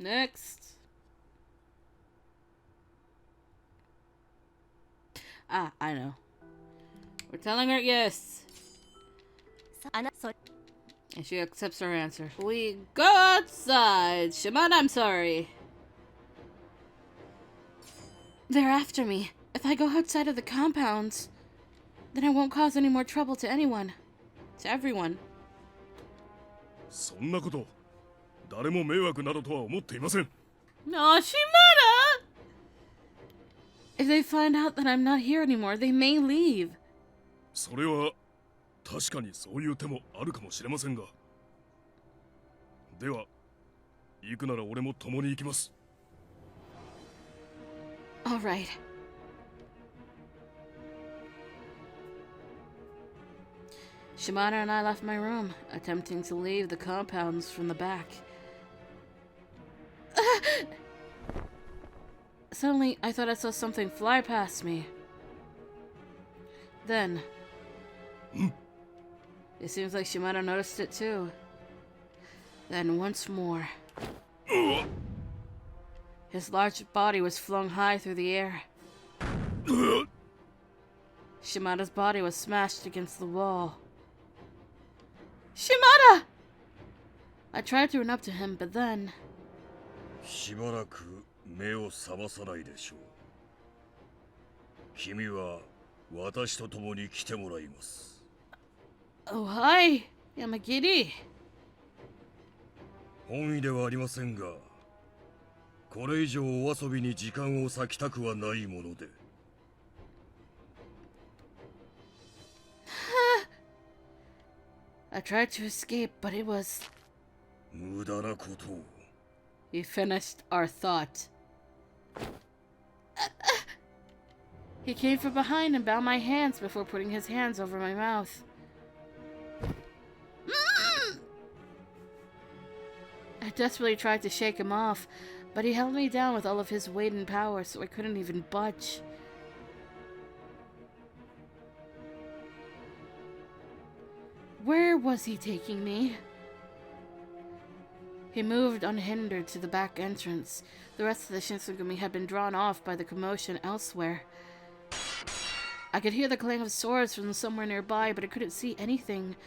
Next. Ah, I know. We're telling her yes. And she accepts our answer. We go outside. Shimada, I'm sorry. They're after me. If I go outside of the compounds, then I won't cause any more trouble to anyone. To everyone. そんなこと、誰も迷惑などとは思っていません。No, Shimada! If they find out that I'm not here anymore, they may leave. それは確かにそういう手もあるかもしれませんが。では、行くなら俺も共に行きます。All right. Shimada and I left my room, attempting to leave the compounds from the back. Suddenly, I thought I saw something fly past me. Then, it seems like Shimada noticed it too. Then once more, his large body was flung high through the air. Shimada's body was smashed against the wall. Shimada! I tried to run up to him, but then... しばらく目を覚まさないでしょう。君は私と共に来てもらいます。Oh, hi, Yamagiri. 本意ではありませんが、これ以上お遊びに時間を割きたくはないもので。I tried to escape, but it was... 無駄なことを。He finished our thought. He came from behind and bound my hands before putting his hands over my mouth. I desperately tried to shake him off, but he held me down with all of his weight and power, so I couldn't even budge. Where was he taking me? He moved unhindered to the back entrance. The rest of the Shinsengumi had been drawn off by the commotion elsewhere. I could hear the clang of swords from somewhere nearby, but I couldn't see anything.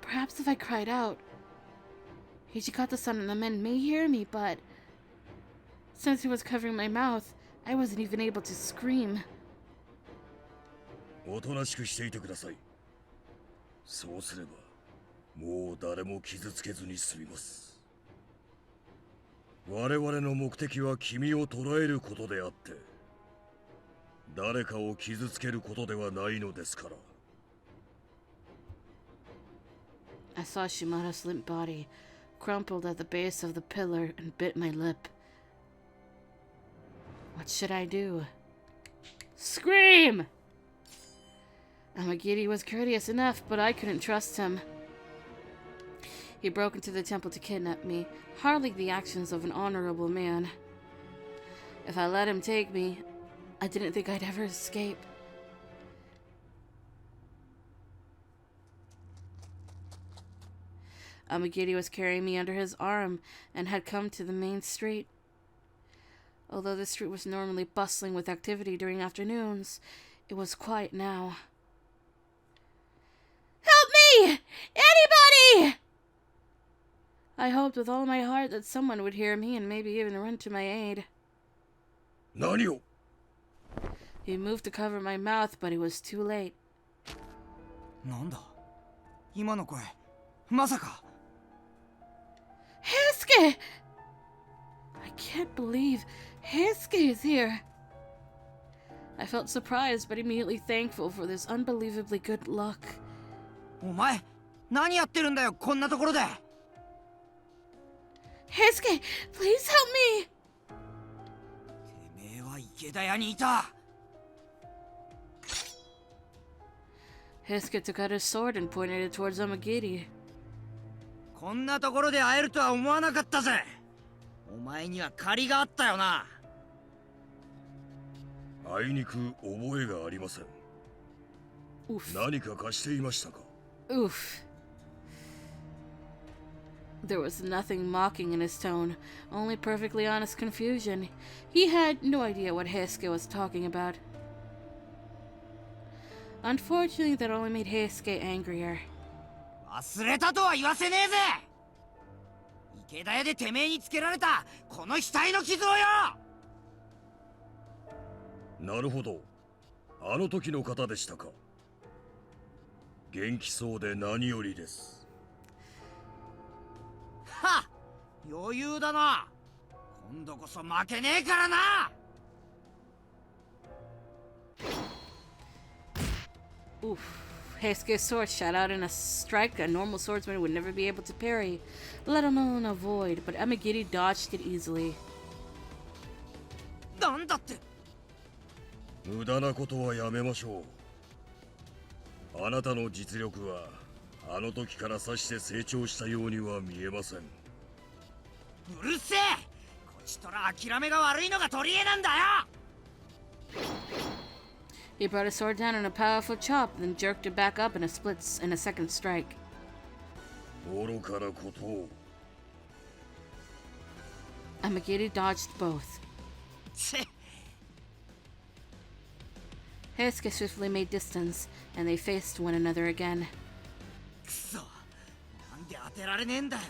Perhaps if I cried out. Hijikata-san and the men may hear me, but... since he was covering my mouth, I wasn't even able to scream. おとなしくしていてください。そうすれば、もう誰も傷つけずに済みます。我々の目的は君を捕らえることであって、誰かを傷つけることではないのですから。I saw Shimada's limp body, crumpled at the base of the pillar, and bit my lip. What should I do? Scream! Amagiri was courteous enough, but I couldn't trust him. He broke into the temple to kidnap me, hardly the actions of an honorable man. If I let him take me, I didn't think I'd ever escape. Amagiri was carrying me under his arm and had come to the main street. Although the street was normally bustling with activity during afternoons, it was quiet now. Help me! Anybody! I hoped with all my heart that someone would hear me and maybe even run to my aid. 何を? He moved to cover my mouth, but it was too late. なんだ? 今の声、まさか? Heisuke! I can't believe Heisuke is here. I felt surprised, but immediately thankful for this unbelievably good luck. お前、何やってるんだよ、こんなところで? Heisuke, please help me! てめえは池田屋にいた. Heisuke took out his sword and pointed it towards Amagiri. こんなところで会えるとは思わなかったぜ。お前には借りがあったよな。あいにく覚えがありません。何か貸していましたか? Oof. There was nothing mocking in his tone, only perfectly honest confusion. He had no idea what Heisuke was talking about. Unfortunately, that only made Heisuke angrier. 忘れたとは言わせねえぜ。池田屋でてめえにつけられたこの額の傷をよ。なるほど。あの時の方でしたか。元気そうで何よりです。はっ、余裕だな。今度こそ負けねえからな。Oof. Heisuke's sword shot out in a strike a normal swordsman would never be able to parry, let alone avoid, but Amagiri dodged it easily. なんだって。無駄なことはやめましょう。あなたの実力はあの時からさして成長したようには見えません。うるせえ。こちとら諦めが悪いのが取り柄なんだよ。He brought his sword down in a powerful chop, then jerked it back up in a second strike. 愚かなことを。Amagiri dodged both. せっ。Heisuke swiftly made distance, and they faced one another again. くそ。なんで当てられねえんだよ。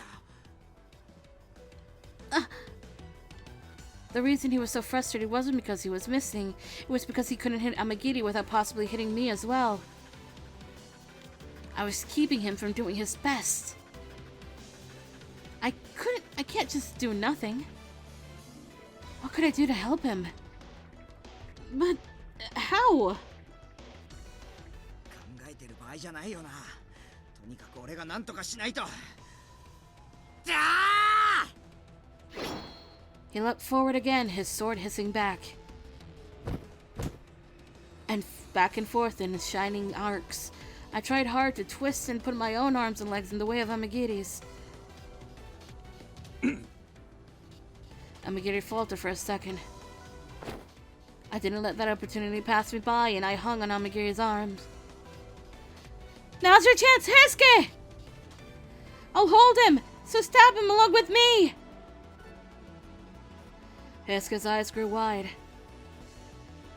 The reason he was so frustrated wasn't because he was missing, it was because he couldn't hit Amagiri without possibly hitting me as well. I was keeping him from doing his best. I can't just do nothing. What could I do to help him? But, how? 考えてる場合じゃないよな。とにかく俺が何とかしないと。じゃあ！ He leapt forward again, his sword hissing back. And back and forth in his shining arcs. I tried hard to twist and put my own arms and legs in the way of Amagiri's. Amagiri faltered for a second. I didn't let that opportunity pass me by, and I hung on Amagiri's arms. Now's your chance, Heisuke! I'll hold him, so stab him along with me! Heisuke's eyes grew wide.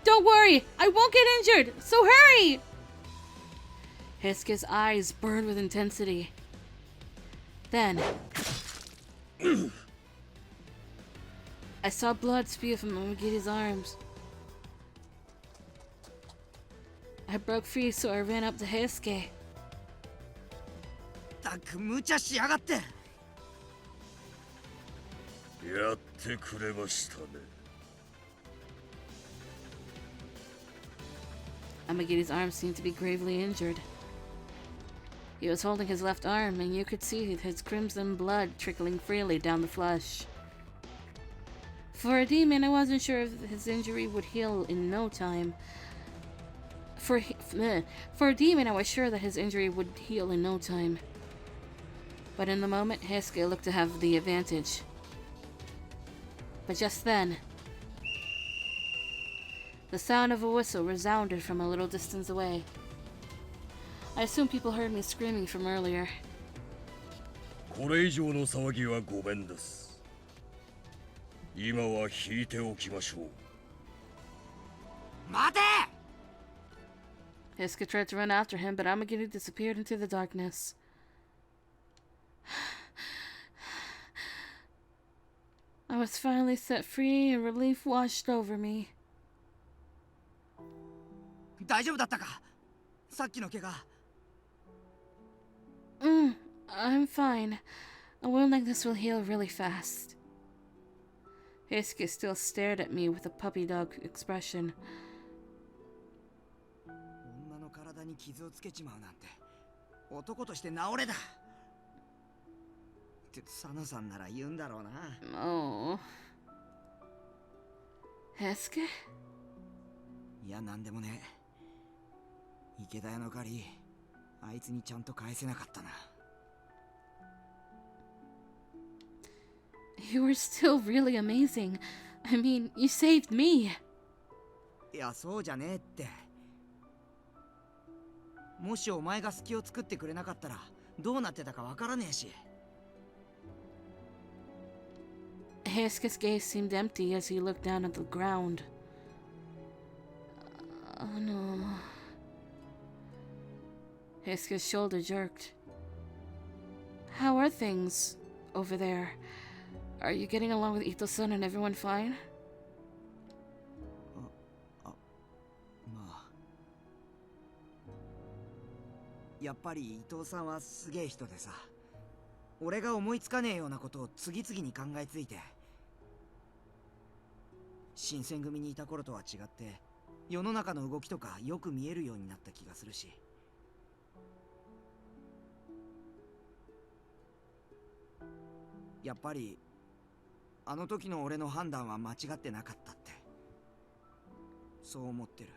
Don't worry, I won't get injured, so hurry! Heisuke's eyes burned with intensity. Then, I saw blood spew from Amagiri's arms. I broke free, so I ran up to Heisuke. ったく無茶しやがって。やってくれましたね。Amagiri's arm seemed to be gravely injured. He was holding his left arm, and you could see his crimson blood trickling freely down the flesh. For a demon, I wasn't sure if his injury would heal in no time. For a demon, I was sure that his injury would heal in no time. But in the moment, Heisuke looked to have the advantage. But just then, the sound of a whistle resounded from a little distance away. I assume people heard me screaming from earlier. これ以上の騒ぎはごめんです。今は引いておきましょう。待て！ Heisuke tried to run after him, but Amagiri disappeared into the darkness. I was finally set free and relief washed over me. 大丈夫だったか？さっきの怪我。I'm fine. A wound like this will heal really fast. Heisuke still stared at me with a puppy dog expression. 女の体に傷をつけちまうなんて男として治れだ。ってサナさんなら言うんだろうな。Oh. Heisuke? いや、なんでもね。池田屋の借り、あいつにちゃんと返せなかったな。You were still really amazing. I mean, you saved me. いや、そうじゃねえって。もしお前が隙を作ってくれなかったらどうなってたかわからねえし。Heisuke's gaze seemed empty as he looked down at the ground. Oh no. Heisuke's shoulder jerked. How are things over there? Are you getting along with Ito-san and everyone fine? まあやっぱり伊藤さんはすげえ人でさ、俺が思いつかねえようなことを次々に考えついて、新選組にいた頃とは違って世の中の動きとかよく見えるようになった気がするし、やっぱりあの時の俺の判断は間違ってなかったって、そう思ってる。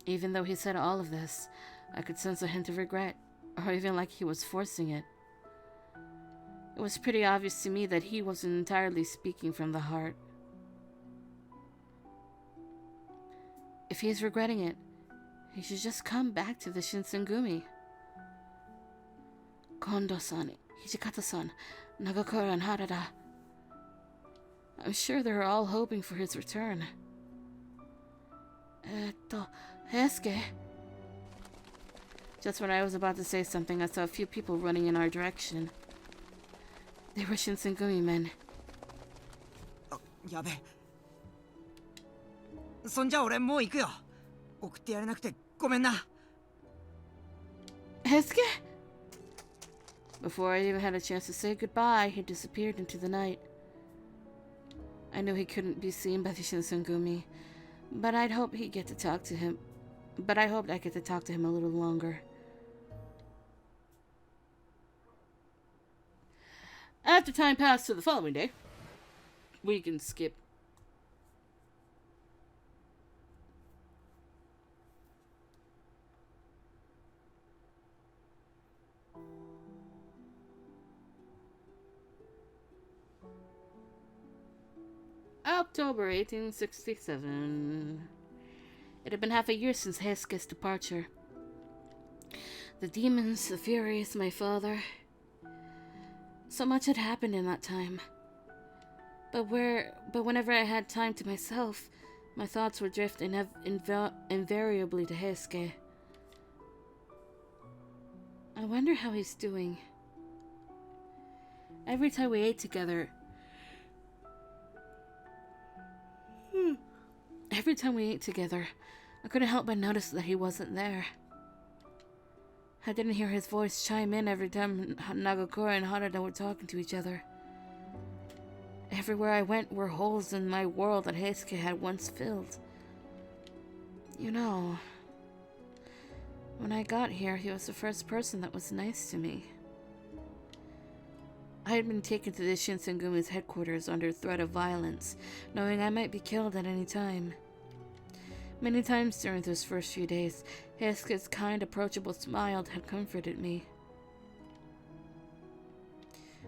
Even though he said all of this, I could sense a hint of regret, or even like he was forcing it. It was pretty obvious to me that he wasn't entirely speaking from the heart. If he's regretting it, he should just come back to the Shinsengumi. Kondo-san, Hijikata-san, Nagakura and Harada. I'm sure they're all hoping for his return. Heisuke. Just when I was about to say something, I saw a few people running in our direction. They were Shinsengumi men. あ、やべ。そんじゃ俺もう行くよ。送ってやれなくてごめんな。Heisuke? Before I even had a chance to say goodbye, he disappeared into the night. I knew he couldn't be seen by the Shinsengumi, but I'd hoped he'd get to talk to him. But I hoped I'd get to talk to him a little longer. After time passed to the following day, we can skip. October 1867. It had been half a year since Heisuke's departure. The demons, the furies, my father. So much had happened in that time. But whenever I had time to myself, my thoughts would drift invariably to Heisuke. I wonder how he's doing. Every time we ate together, I couldn't help but notice that he wasn't there. I didn't hear his voice chime in every time Nagakura and Harada were talking to each other. Everywhere I went were holes in my world that Heisuke had once filled. You know, when I got here, he was the first person that was nice to me. I had been taken to the Shinsengumi's headquarters under threat of violence, knowing I might be killed at any time. Many times during those first few days, Heisuke's kind, approachable smile had comforted me.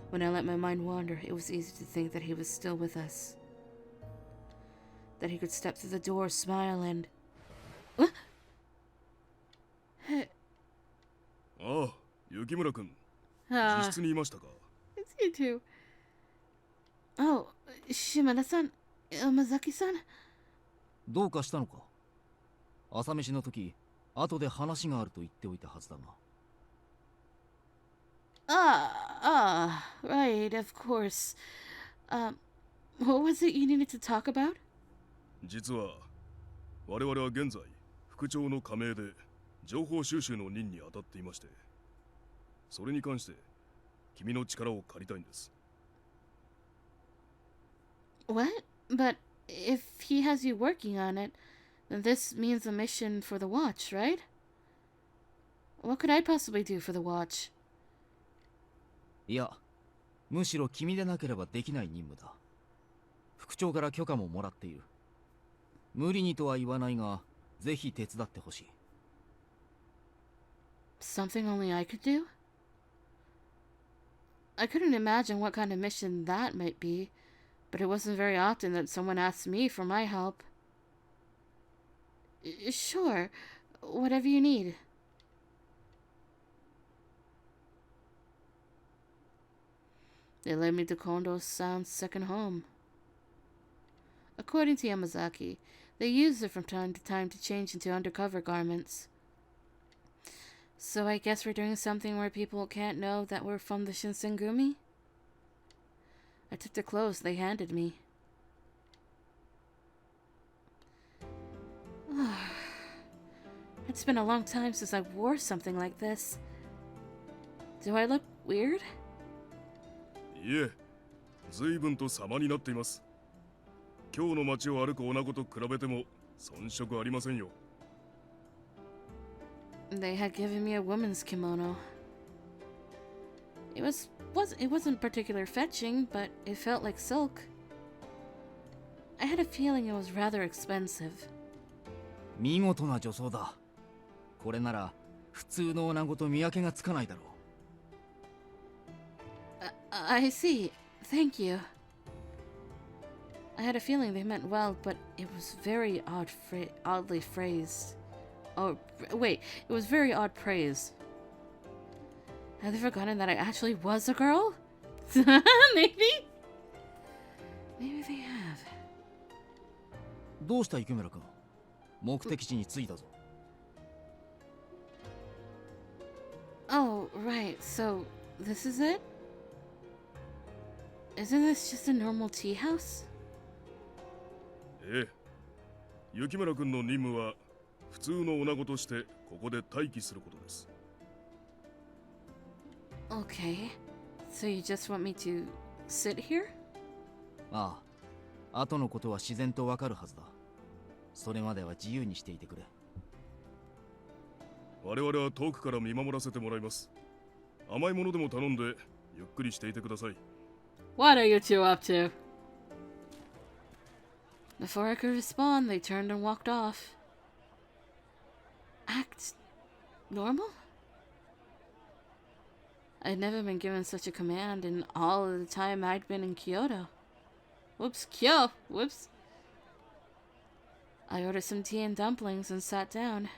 When I let my mind wander, it was easy to think that he was still with us. That he could step through the door, smile, and... Hey. ああ、雪村君、 Ah, 自室にいましたか。 it's you two. Oh, Shimada-san, Yamazaki-san. どうかしたのか。朝飯の時、後で話があると言っておいたはずだが。Right, of course. What was it you needed to talk about? 実は我々は現在副長の加盟で情報収集の任に当たっていまして、それに関して君の力を借りたいんです。 What? But if he has you working on it, then this means a mission for the watch, right? What could I possibly do for the watch? いや、むしろ君でなければできない任務だ。副長から許可ももらっている。無理にとは言わないが、ぜひ手伝ってほしい。Something only I could do? I couldn't imagine what kind of mission that might be, but it wasn't very often that someone asked me for my help. Sure, whatever you need. They led me to Kondo-san's second home. According to Yamazaki, they used it from time to time to change into undercover garments. So I guess we're doing something where people can't know that we're from the Shinsengumi? I took the clothes they handed me. It's been a long time since I wore something like this. Do I look weird? いえ、随分と様になっています。今日の街を歩く女子と比べても遜色ありませんよ。They had given me a woman's kimono. It wasn't particularly fetching, but it felt like silk. I had a feeling it was rather expensive. 見事な女装だ。これなら普通の女子と見分けがつかないだろう。I see. Thank you. I had a feeling they meant well, but it was very oddly phrased. Oh, wait. It was very odd praise. Have they forgotten that I actually was a girl? Maybe? Maybe they have. どうした池村君？目的地に着いたぞ。Oh, right. So, this is it? Isn't this just a normal tea house? ええ。雪村君の任務は普通の女子としてここで待機することです。Okay. So you just want me to sit here? ああ。後のことは自然とわかるはずだ。それまでは自由にしていてくれ。我々は遠くから見守らせてもらいます。甘いものでも頼んでゆっくりしていてください。What are you two up to? Before I could respond, they turned and walked off. Act normal? I'd never been given such a command in all of the time I'd been in Kyoto. Whoops. I ordered some tea and dumplings and sat down.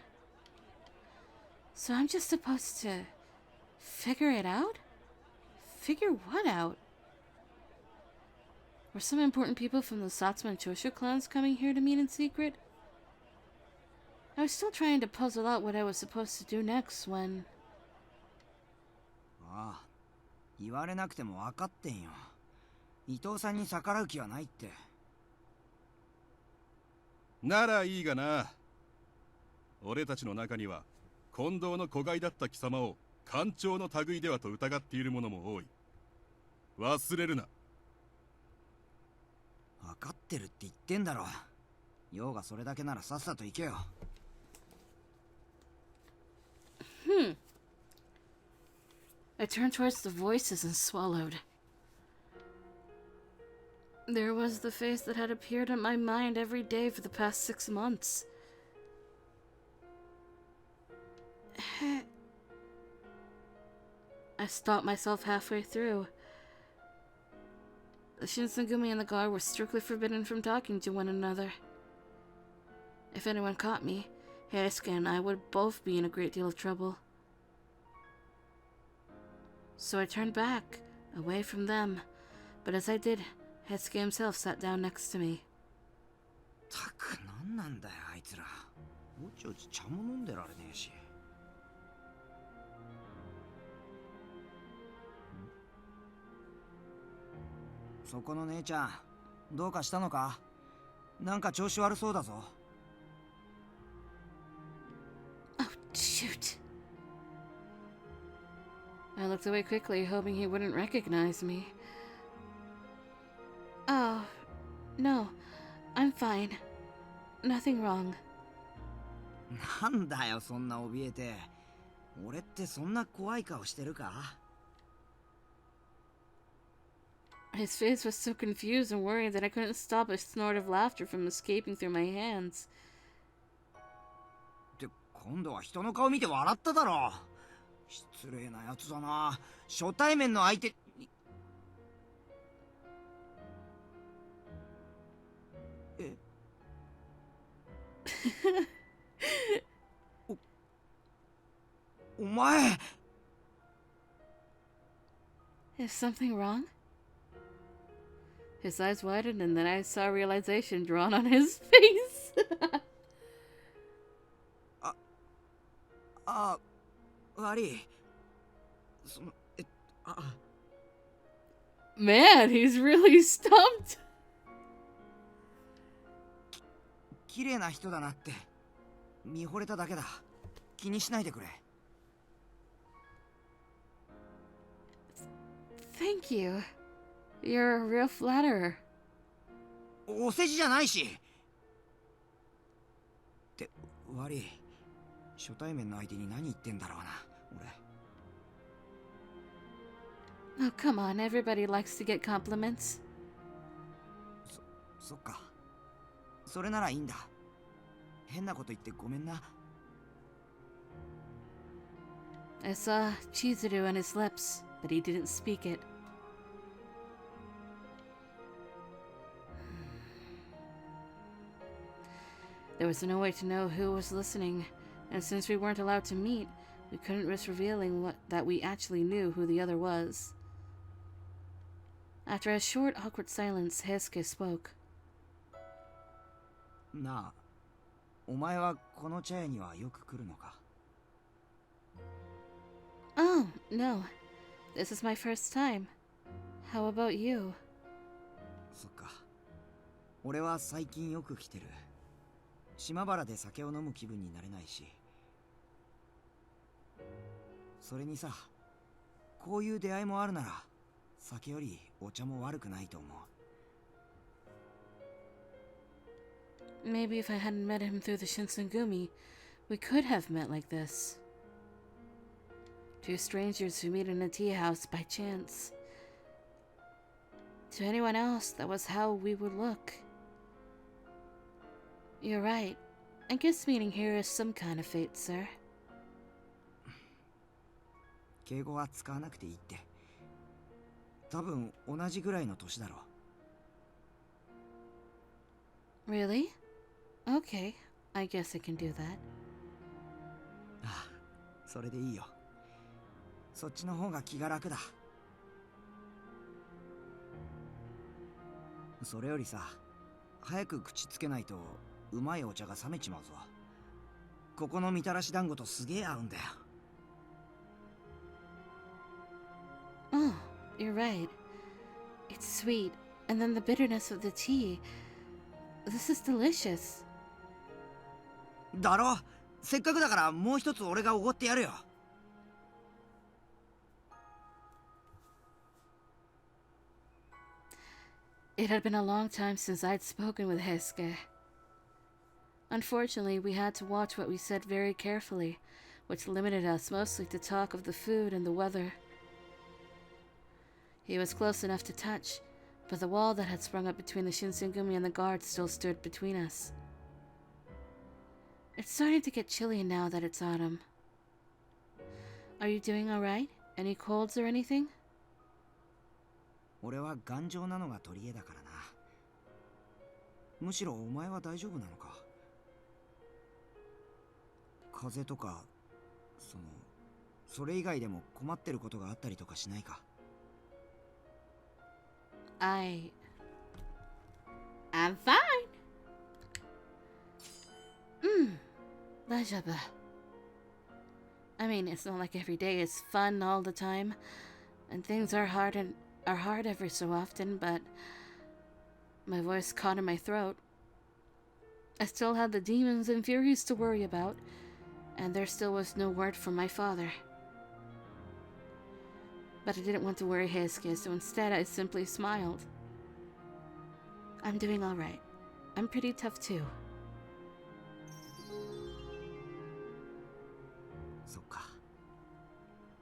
So I'm just supposed to figure it out? Figure what out? Were some important people from the Satsuma and Choshu clans coming here to meet in secret? I was still trying to puzzle out what I was supposed to do next when... ああ、言われなくても分かってんよ。伊藤さんに逆らう気はないって。ならいいがな。俺たちの中には近藤の子飼いだった貴様を官庁の類ではと疑っている者も多い。忘れるな。分かってるって言ってんだろ。用がそれだけならさっさと行けよ。I turned towards the voices and swallowed. There was the face that had appeared in my mind every day for the past 6 months. I stopped myself halfway through. The Shinsengumi and the guard were strictly forbidden from talking to one another. If anyone caught me, Heisuke and I would both be in a great deal of trouble. So I turned back, away from them, but as I did, Heisuke himself sat down next to me. たくなんなんだよあいつら。おちおち茶も飲んでられねえし。そこの姉ちゃん、どうかしたのか？なんか調子悪そうだぞ。Oh, shoot. I looked away quickly, hoping he wouldn't recognize me. Oh, no, I'm fine. Nothing wrong. なんだよそんな怯えて。俺ってそんな怖い顔してるか？ His face was so confused and worried that I couldn't stop a snort of laughter from escaping through my hands. って今度は人の顔見て笑っただろ。失礼なやつだな。初対面の相手に。えお前。 Is something wrong? His eyes widened, and then I saw realization drawn on his face. 悪い。その、あ、 Man, he's really stumped. 綺麗な人だなって。見惚れただけだ。気にしないでくれ。Thank you. You're a real flatterer. お世辞じゃないし。って悪い。初対面の相手に何言ってんだろうな、俺。 Oh, come on. Everybody likes to get compliments. そっか。それならいいんだ。変なこと言ってごめんな。 I saw Chizuru on his lips, but he didn't speak it. There was no way to know who was listening, and since we weren't allowed to meet, we couldn't risk revealing that we actually knew who the other was. After a short, awkward silence, Heisuke spoke. なあ、お前はこの茶屋にはよく来るのか? Oh, no. This is my first time. How about you? そっか。俺は最近よく来てる。島原で酒を飲む気分になれないし。それにさ、こういう出会いもあるなら、酒よりお茶も悪くないと思う。 Maybe if I hadn't met him through the Shinsengumi, we could have met like this. Two strangers who meet in a tea house by chance. To anyone else, that was how we would look. You're right. I guess meeting here is some kind of fate, sir. 敬語は使わなくていいって。多分同じぐらいの年だろう。 Really? Okay, I guess I can do that. ああ、それでいいよ。そっちの方が気が楽だ。それよりさ、早く口つけないとうまいお茶が冷めちまうぞ。ここのみたらし団子とすげえ合うんだよ。 Oh, you're right. It's sweet, and then the bitterness of the tea. This is delicious. だろ？せっかくだからもう一つ俺がおごってやるよ。 It had been a long time since I'd spoken with Heisuke. Unfortunately, we had to watch what we said very carefully, which limited us mostly to talk of the food and the weather. He was close enough to touch, but the wall that had sprung up between the Shinsengumi and the guard still stood between us. It's starting to get chilly now that it's autumn. Are you doing all right? Any colds or anything? 俺は頑丈なのが取り柄だからな。むしろお前は大丈夫なのか。風邪とか、それ以外でも困ってることがあったりとかしないか。 I'm fine. 大丈夫. I mean, it's not like every day is fun all the time, and things are hard every so often, but my voice caught in my throat. I still had the demons and furies to worry about, and there still was no word from my father. But I didn't want to worry Heisuke, so instead I simply smiled. I'm doing all right. I'm pretty tough too. そっか。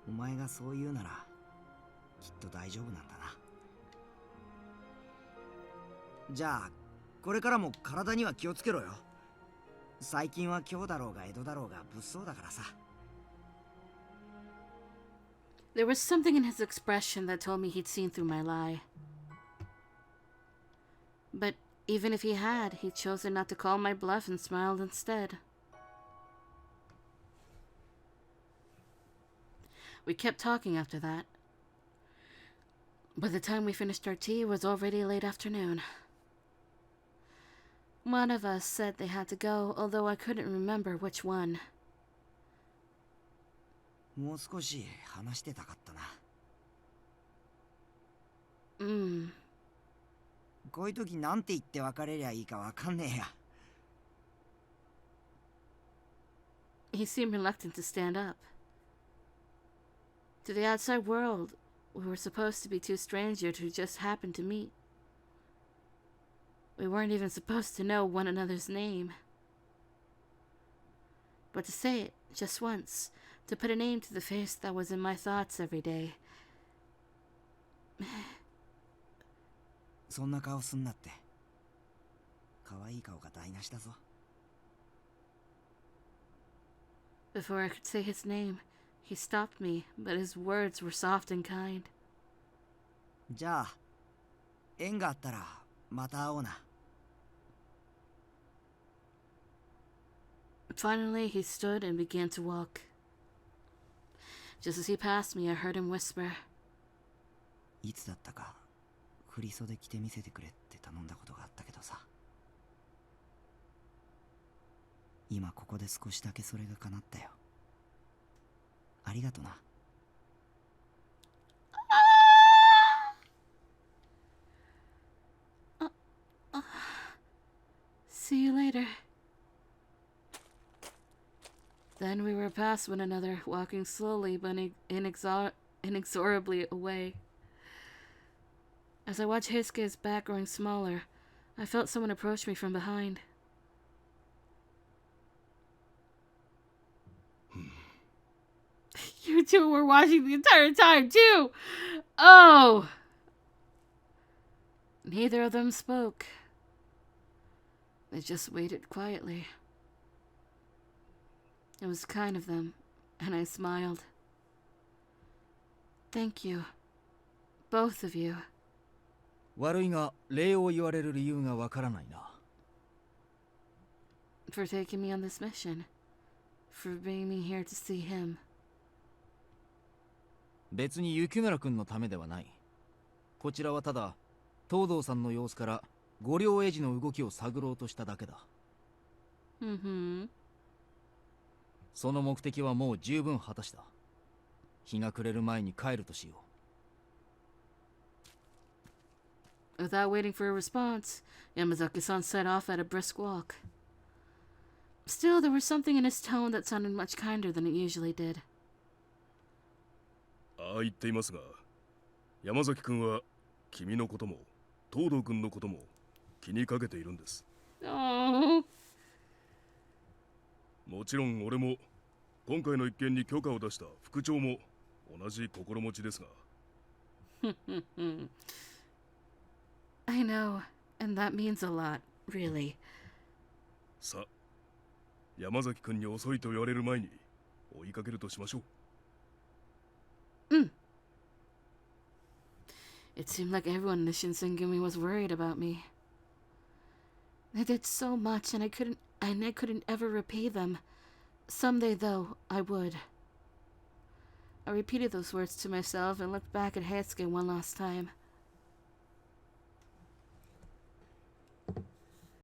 お前がそう言うなら、きっと大丈夫なんだな。じゃあ、これからも体には気をつけろよ。最近は京だろうが江戸だろうが物騒だからさ。 There was something in his expression that told me he'd seen through my lie. But even if he had, he'd chosen not to call my bluff and smiled instead. We kept talking after that. By the time we finished our tea, it was already late afternoon. One of us said they had to go, although I couldn't remember which one. もう少し話してたかったな。こういう時なんて言って別れりゃいいかわかんねえや。He seemed reluctant to stand up. To the outside world, we were supposed to be two strangers who just happened to meet. We weren't even supposed to know one another's name. But to say it just once, to put a name to the face that was in my thoughts every day. そんな顔すんなって。可愛い顔が台無しだぞ。Before I could say his name, he stopped me, but his words were soft and kind. じゃあ、縁があったらまた会おうな。Finally, he stood and began to walk. Just as he passed me, I heard him whisper. いつだったか、振り袖着て見せてくれって頼んだことがあったけどさ。今ここで少しだけそれが叶ったよ。ありがとな。See you later. Then we were past one another, walking slowly but inexorably away. As I watched Heisuke's back growing smaller, I felt someone approach me from behind. You two were watching the entire time, too! Oh! Neither of them spoke. They just waited quietly. It was kind of them, and I smiled. Thank you. Both of you. 悪いが礼を言われる理由がわからないな。For taking me on this mission. For bringing me here to see him. 別に雪村君のためではない。こちらはただ東堂さんの様子から五両エイジの動きを探ろうとしただけだ。その目的はもう十分果たした。日が暮れる前に帰るとしよう。Without waiting for a response, Yamazaki-san set off at a brisk walk. Still, there was something in his tone that sounded much kinder than it usually did. ああ言っていますが、山崎君は君のことも東堂君のことも気にかけているんです。Oh. もちろん俺も今回の一件に許可を出した副長も同じ心持ちですが。I know, and that means a lot, really. さ、山崎君に遅いと言われる前に追いかけるとしましょう。It seemed like everyone in the Shinsengumi was worried about me. They did so much, and I couldn't ever repay them. Someday, though, I would. I repeated those words to myself and looked back at Heisuke one last time.